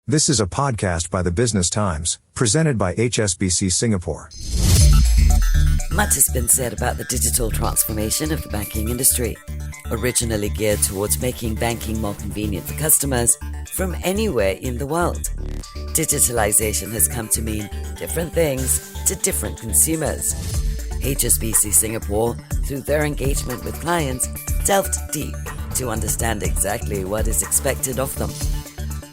This is a podcast by the Business Times, presented by HSBC Singapore. Much has been said about the digital transformation of the banking industry, originally geared towards making banking more convenient for customers from anywhere in the world. Digitalization has come to mean different things to different consumers. HSBC Singapore, through their engagement with clients, delved deep to understand exactly what is expected of them.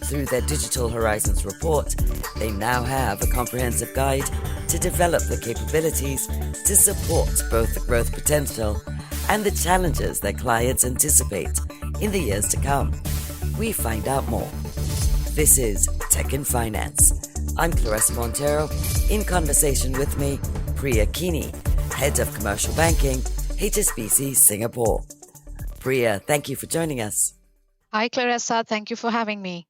Through their Digital Horizons report, they now have a comprehensive guide to develop the capabilities to support both the growth potential and the challenges their clients anticipate in the years to come. We find out more. This is Tech and Finance. I'm Claressa Monteiro. In conversation with me, Priya Kini, Head of Commercial Banking, HSBC Singapore. Priya, thank you for joining us. Hi, Claressa. Thank you for having me.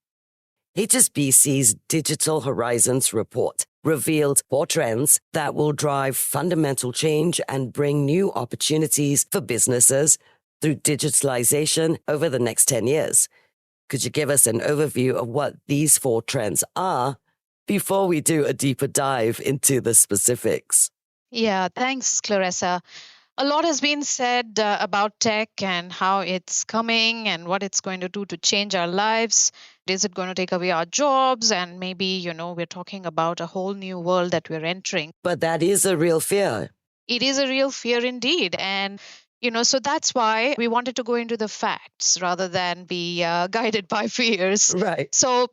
HSBC's Digital Horizons report revealed 4 trends that will drive fundamental change and bring new opportunities for businesses through digitalization over the next 10 years. Could you give us an overview of what these 4 trends are before we do a deeper dive into the specifics? Yeah, thanks, Claressa. A lot has been said about tech and how it's coming and what it's going to do to change our lives. Is it going to take away our jobs? And maybe, we're talking about a whole new world that we're entering. But that is a real fear. It is a real fear indeed. And, so that's why we wanted to go into the facts rather than be guided by fears. Right. So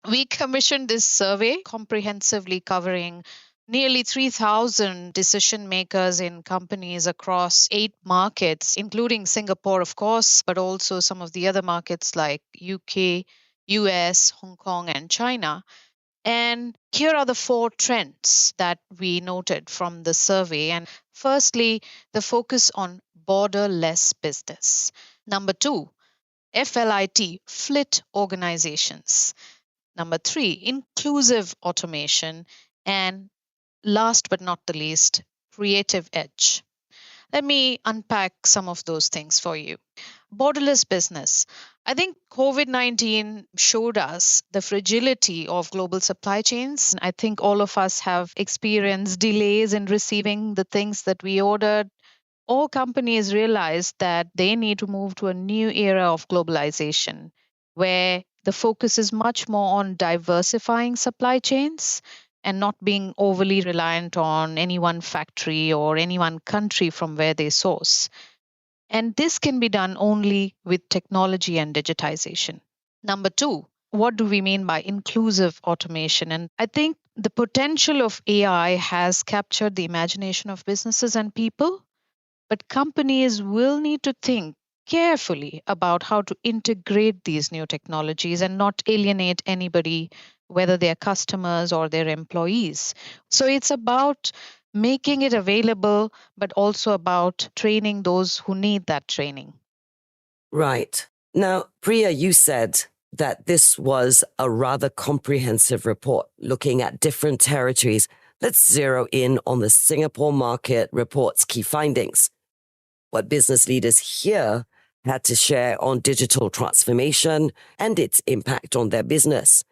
we commissioned this survey comprehensively covering nearly 3,000 decision makers in companies across 8 markets, including Singapore, of course, but also some of the other markets like UK, US, Hong Kong, and China. And here are the 4 trends that we noted from the survey. And firstly, the focus on borderless business. Number 2, FLIT organizations. Number 3, inclusive automation. And last but not the least, creative edge. Let me unpack some of those things for you. Borderless business. I think COVID-19 showed us the fragility of global supply chains. I think all of us have experienced delays in receiving the things that we ordered. All companies realized that they need to move to a new era of globalization, where the focus is much more on diversifying supply chains and not being overly reliant on any one factory or any one country from where they source. And this can be done only with technology and digitization. Number 2, what do we mean by inclusive automation? And I think the potential of AI has captured the imagination of businesses and people, but companies will need to think carefully about how to integrate these new technologies and not alienate anybody, whether they're customers or their employees. So it's about making it available, but also about training those who need that training. Right. Now, Priya, you said that this was a rather comprehensive report looking at different territories. Let's zero in on the Singapore market report's key findings. What business leaders here had to share on digital transformation and its impact on their business.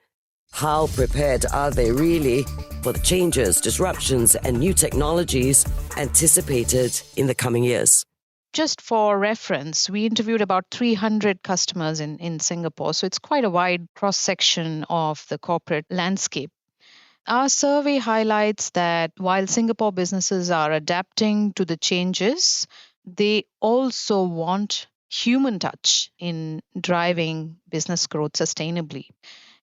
How prepared are they really for the changes, disruptions, and new technologies anticipated in the coming years? Just for reference, we interviewed about 300 customers in Singapore, so it's quite a wide cross-section of the corporate landscape. Our survey highlights that while Singapore businesses are adapting to the changes, they also want human touch in driving business growth sustainably.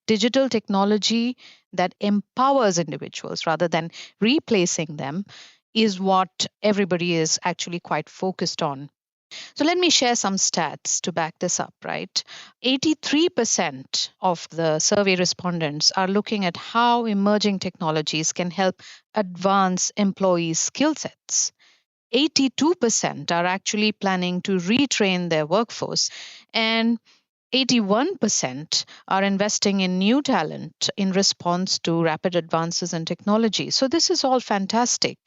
Digital technology that empowers individuals rather than replacing them is what everybody is actually quite focused on. So let me share some stats to back this up, right? 83% of the survey respondents are looking at how emerging technologies can help advance employees' skill sets. 82% are actually planning to retrain their workforce, and 81% are investing in new talent in response to rapid advances in technology. So this is all fantastic,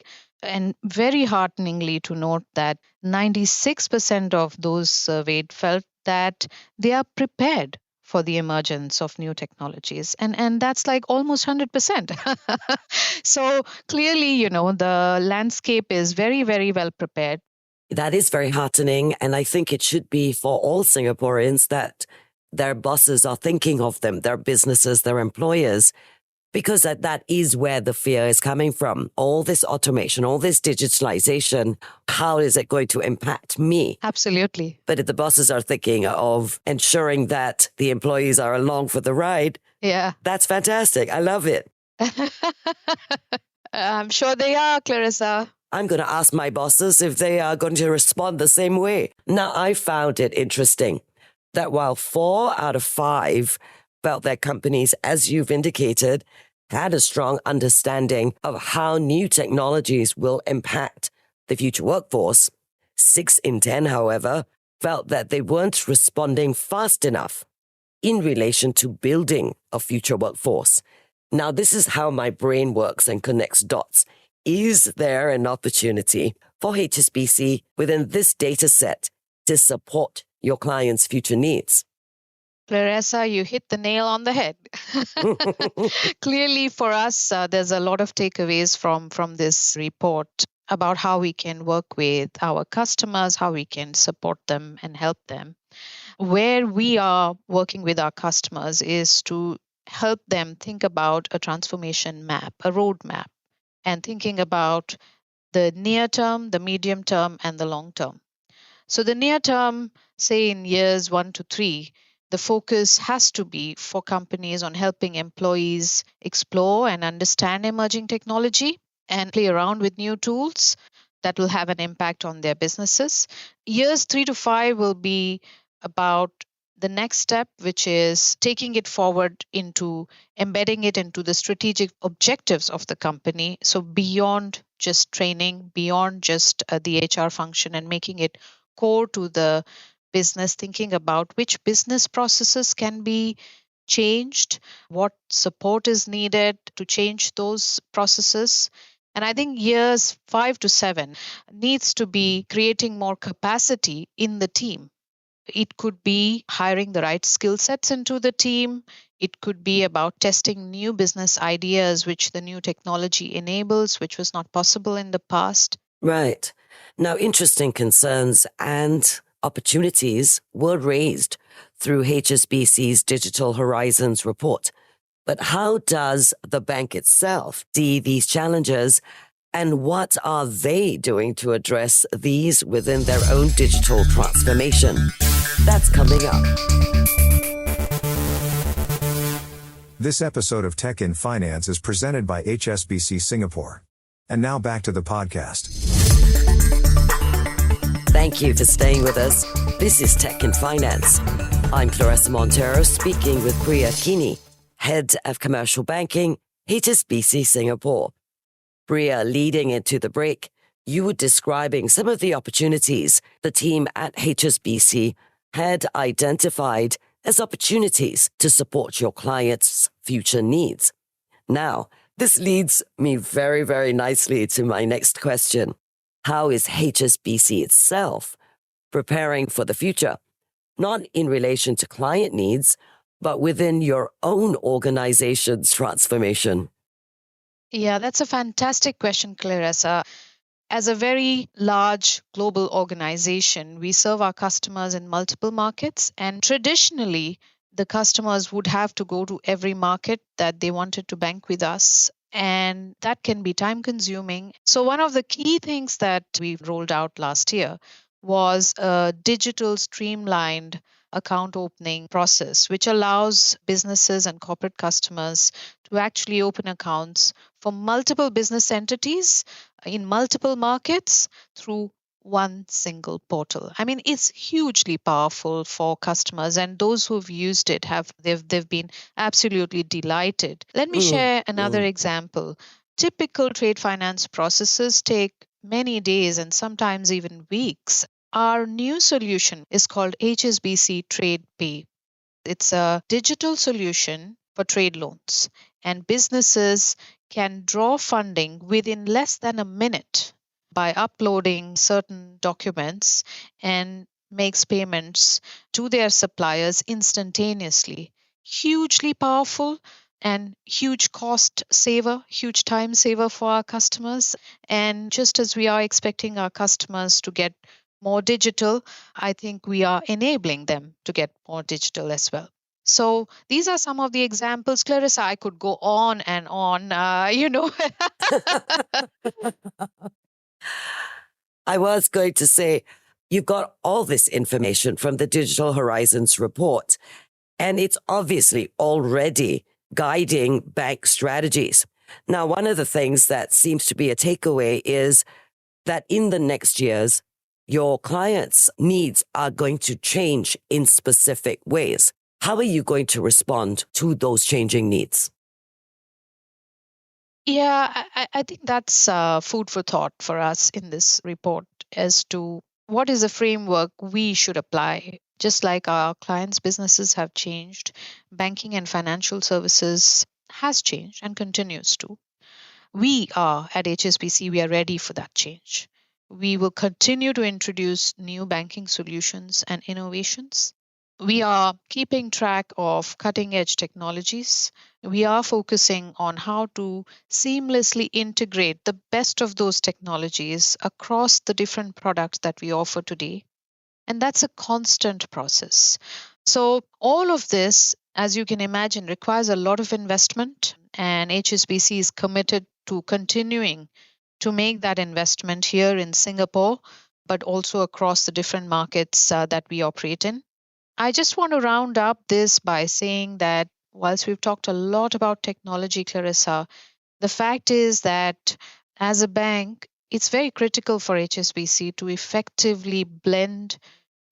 and very hearteningly to note that 96% of those surveyed felt that they are prepared for the emergence of new technologies. And that's like almost 100%. So clearly, the landscape is very, very well prepared. That is very heartening. And I think it should be for all Singaporeans that their bosses are thinking of them, their businesses, their employers, because that is where the fear is coming from. All this automation, all this digitalization, how is it going to impact me? Absolutely. But if the bosses are thinking of ensuring that the employees are along for the ride, Yeah. that's fantastic. I love it. I'm sure they are, Claressa. I'm going to ask my bosses if they are going to respond the same way. Now, I found it interesting that while 4 out of 5 felt that companies, as you've indicated, had a strong understanding of how new technologies will impact the future workforce, 6 in 10, however, felt that they weren't responding fast enough in relation to building a future workforce. Now, this is how my brain works and connects dots. Is there an opportunity for HSBC within this data set to support your clients' future needs? Claressa, you hit the nail on the head. Clearly, for us, there's a lot of takeaways from this report about how we can work with our customers, how we can support them and help them. Where we are working with our customers is to help them think about a transformation map, a roadmap, and thinking about the near term, the medium term, and the long term. So the near term, say in years 1 to 3, the focus has to be for companies on helping employees explore and understand emerging technology and play around with new tools that will have an impact on their businesses. Years 3 to 5 will be about the next step, which is taking it forward into embedding it into the strategic objectives of the company. So beyond just training, beyond just the HR function, and making it core to the business, thinking about which business processes can be changed, what support is needed to change those processes. And I think years 5 to 7 needs to be creating more capacity in the team. It could be hiring the right skill sets into the team. It could be about testing new business ideas, which the new technology enables, which was not possible in the past. Right. Now, interesting concerns and opportunities were raised through HSBC's Digital Horizons report. But how does the bank itself see these challenges, and what are they doing to address these within their own digital transformation? That's coming up. This episode of Tech in Finance is presented by HSBC Singapore. And now back to the podcast. Thank you for staying with us. This is Tech in Finance. I'm Claressa Monteiro, speaking with Priya Kini, Head of Commercial Banking, HSBC Singapore. Priya, leading into the break, you were describing some of the opportunities the team at HSBC had identified as opportunities to support your clients' future needs. Now, this leads me very, very nicely to my next question. How is HSBC itself preparing for the future? Not in relation to client needs, but within your own organization's transformation. Yeah, that's a fantastic question, Claressa. As a very large global organization, we serve our customers in multiple markets, and traditionally, the customers would have to go to every market that they wanted to bank with us, and that can be time consuming. So one of the key things that we rolled out last year was a digital streamlined account opening process, which allows businesses and corporate customers to actually open accounts for multiple business entities in multiple markets through one single portal. I mean, it's hugely powerful for customers, and those who've used it they've been absolutely delighted. Let me share another example. Typical trade finance processes take many days and sometimes even weeks. Our new solution is called HSBC Trade Pay. It's a digital solution for trade loans, and businesses can draw funding within less than a minute by uploading certain documents and makes payments to their suppliers instantaneously. Hugely powerful and huge cost saver, huge time saver for our customers. And just as we are expecting our customers to get more digital, I think we are enabling them to get more digital as well. So these are some of the examples. Claressa, I could go on and on, I was going to say, you got all this information from the Digital Horizons report, and it's obviously already guiding bank strategies. Now, one of the things that seems to be a takeaway is that in the next years, your clients' needs are going to change in specific ways. How are you going to respond to those changing needs? Yeah, I think that's food for thought for us in this report as to what is the framework we should apply. Just like our clients' businesses have changed, banking and financial services has changed and continues to. We are at HSBC, we are ready for that change. We will continue to introduce new banking solutions and innovations. We are keeping track of cutting edge technologies. We are focusing on how to seamlessly integrate the best of those technologies across the different products that we offer today. And that's a constant process. So, all of this, as you can imagine, requires a lot of investment, and HSBC is committed to continuing to make that investment here in Singapore, but also across the different markets that we operate in. I just want to round up this by saying that whilst we've talked a lot about technology, Claressa, the fact is that as a bank, it's very critical for HSBC to effectively blend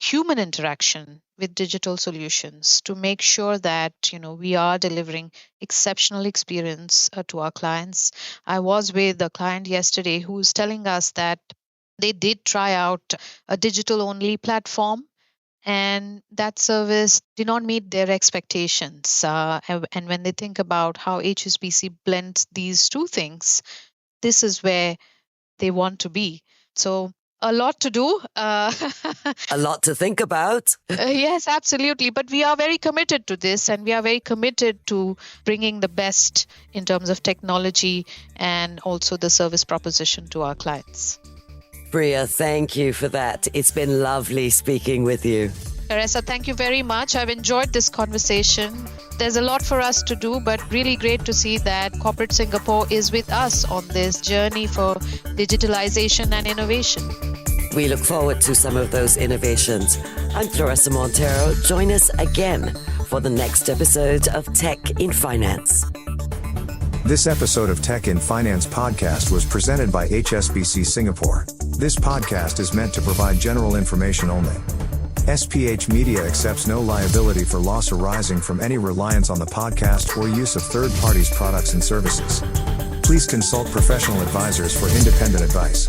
human interaction with digital solutions to make sure that we are delivering exceptional experience to our clients. I was with a client yesterday who was telling us that they did try out a digital only platform, and that service did not meet their expectations. And when they think about how HSBC blends these two things, this is where they want to be. So a lot to do. A lot to think about. Yes, absolutely. But we are very committed to this, and we are very committed to bringing the best in terms of technology and also the service proposition to our clients. Priya, thank you for that. It's been lovely speaking with you. Claressa, thank you very much. I've enjoyed this conversation. There's a lot for us to do, but really great to see that Corporate Singapore is with us on this journey for digitalization and innovation. We look forward to some of those innovations. I'm Claressa Monteiro. Join us again for the next episode of Tech in Finance. This episode of Tech in Finance podcast was presented by HSBC Singapore. This podcast is meant to provide general information only. SPH Media accepts no liability for loss arising from any reliance on the podcast or use of third parties' products and services. Please consult professional advisors for independent advice.